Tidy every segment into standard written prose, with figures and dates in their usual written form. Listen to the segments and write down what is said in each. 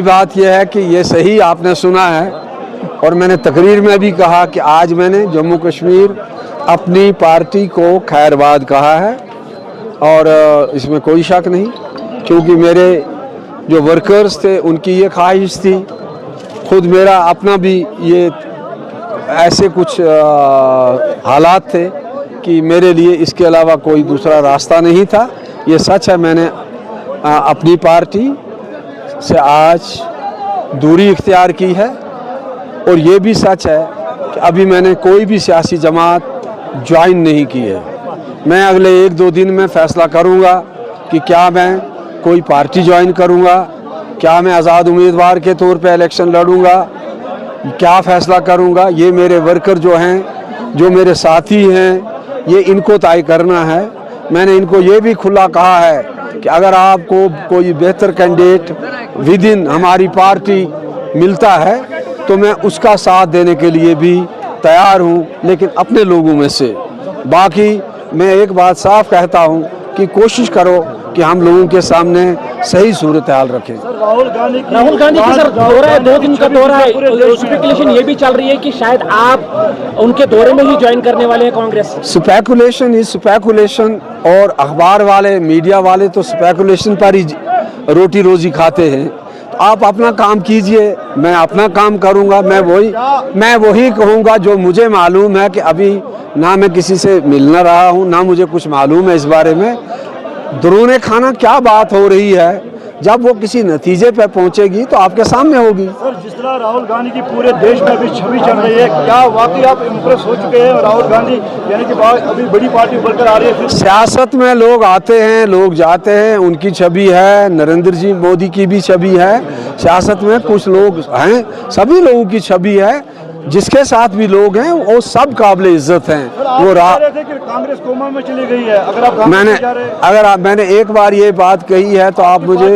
बात यह है कि ये सही आपने सुना है और मैंने तकरीर में भी कहा कि आज मैंने जम्मू कश्मीर अपनी पार्टी को खैरबाद कहा है और इसमें कोई शक नहीं, क्योंकि मेरे जो वर्कर्स थे उनकी ये ख्वाहिश थी, खुद मेरा अपना भी ये ऐसे कुछ हालात थे कि मेरे लिए इसके अलावा कोई दूसरा रास्ता नहीं था। ये सच है, मैंने अपनी पार्टी से आज दूरी इख्तियार की है और ये भी सच है कि अभी मैंने कोई भी सियासी जमात ज्वाइन नहीं की है। मैं अगले 1-2 दिन में फ़ैसला करूंगा कि क्या मैं कोई पार्टी ज्वाइन करूंगा, क्या मैं आज़ाद उम्मीदवार के तौर पे इलेक्शन लड़ूंगा, क्या फ़ैसला करूंगा। ये मेरे वर्कर जो हैं, जो मेरे साथी हैं, ये इनको तय करना है। मैंने इनको ये भी खुला कहा है कि अगर आपको कोई बेहतर कैंडिडेट विद इन हमारी पार्टी मिलता है तो मैं उसका साथ देने के लिए भी तैयार हूं, लेकिन अपने लोगों में से। बाकी मैं एक बात साफ कहता हूं कि कोशिश करो कि हम लोगों के सामने सही सूरत हाल रखें। राहुल गांधी की सर दौरा है, 2 दिन का दौरा है, स्पेकुलेशन ये भी चल रही है कि शायद आप उनके दौरे में ही ज्वाइन करने वाले हैं कांग्रेस। स्पेकुलेशन ही स्पेकुलेशन, और अखबार वाले, मीडिया वाले तो स्पेकुलेशन पर ही रोटी रोजी खाते हैं। तो आप अपना काम कीजिए, मैं अपना काम करूंगा। मैं वही कहूंगा जो मुझे मालूम है कि अभी ना मैं किसी से मिल ना रहा हूं, ना मुझे कुछ मालूम है इस बारे में। दरूने खाना क्या बात हो रही है, जब वो किसी नतीजे पे पहुंचेगी तो आपके सामने होगी। सर, जिस तरह राहुल गांधी की पूरे देश में अभी छवि चल रही है, क्या वाकई आप इम्प्रेस हो चुके हैं? राहुल गांधी यानी कि अभी बड़ी पार्टी उभर कर आ रही है। सियासत में लोग आते हैं, लोग जाते हैं, उनकी छवि है, नरेंद्र जी मोदी की भी छवि है। सियासत में कुछ लोग हैं, सभी लोगों की छवि है। जिसके साथ भी लोग हैं वो सब काबिले इज्जत हैं। वो रहे थे कि कांग्रेस कोमा में चली गई है। अगर मैंने एक बार ये बात कही है तो आप मुझे,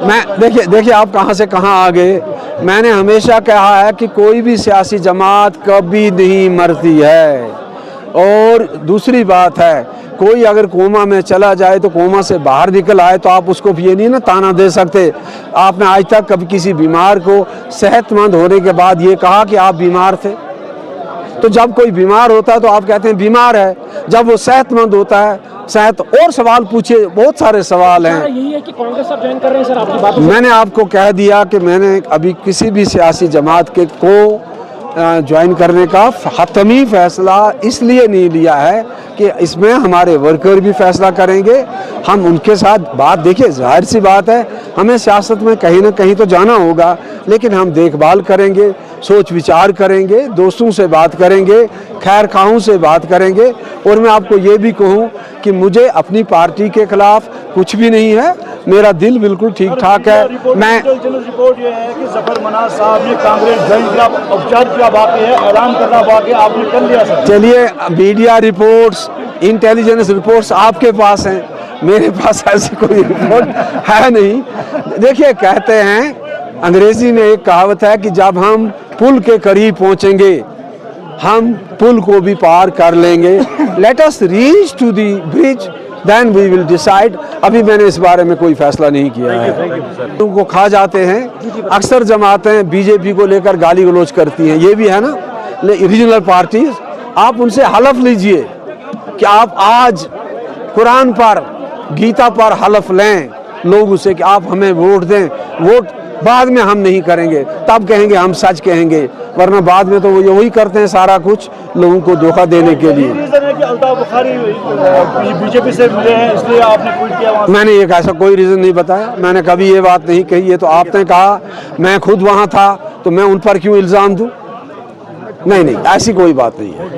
मैं देखिए आप कहां से कहां आ गए। मैंने हमेशा कहा है कि कोई भी सियासी जमात कभी नहीं मरती है। और दूसरी बात है, कोई अगर कोमा में चला जाए तो कोमा से बाहर निकल आए तो आप उसको ये नहीं ना ताना दे सकते। आपने आज तक कभी किसी बीमार को सेहतमंद होने के बाद ये कहा कि आप बीमार थे? तो जब कोई बीमार होता है तो आप कहते हैं बीमार है, जब वो सेहतमंद होता है सेहत। और सवाल पूछिए, बहुत सारे सवाल हैं। यही है कि कांग्रेस आप ज्वाइन कर रहे हैं सर, आपकी बात मैंने आपको कह दिया कि मैंने अभी किसी भी सियासी जमात के को ज्वाइन करने का हतमी फैसला इसलिए नहीं लिया है कि इसमें हमारे वर्कर भी फैसला करेंगे। हम उनके साथ बात, देखिए जाहिर सी बात है, हमें सियासत में कहीं ना कहीं तो जाना होगा, लेकिन हम देखभाल करेंगे, सोच विचार करेंगे, दोस्तों से बात करेंगे, खैर खाओं से बात करेंगे। और मैं आपको ये भी कहूँ कि मुझे अपनी पार्टी के खिलाफ कुछ भी नहीं है, मेरा दिल बिल्कुल ठीक ठाक है। मैं रिपोर्ट ये है कि जफर मनाज साहब ने कांग्रेस ज्वाइन किया, औपचारिक किया बाकी है, ऐलान करना बाकी, आपने कर लिया सर। चलिए, मीडिया रिपोर्ट्स, इंटेलिजेंस रिपोर्ट्स आपके पास हैं, मेरे पास ऐसी कोई रिपोर्ट है नहीं। देखिए, कहते हैं, अंग्रेजी में एक कहावत है कि जब हम पुल के करीब पहुंचेंगे हम पुल को भी पार कर लेंगे। Let us reach to the bridge, then we will decide. अभी मैंने इस बारे में कोई फैसला नहीं किया है। उनको खा जाते हैं, अक्सर जमातें बीजेपी को लेकर गाली गलौज करती हैं, ये भी है ना रीजनल पार्टीज। आप उनसे हलफ लीजिए कि आप आज कुरान पर, गीता पर हलफ लें लोगों से कि आप हमें वोट दें। वोट बाद में हम नहीं करेंगे, तब कहेंगे हम सच कहेंगे, वरना बाद में तो वो वही करते हैं सारा कुछ लोगों को धोखा देने के लिए। बीजेपी से मिले हैं इसलिए आपने ट्वीट किया? मैंने एक ऐसा कोई रीजन नहीं बताया, मैंने कभी ये बात नहीं कही। ये तो आपने कहा, मैं खुद वहां था तो मैं उन पर क्यों इल्जाम दूं? नहीं, ऐसी कोई बात नहीं है।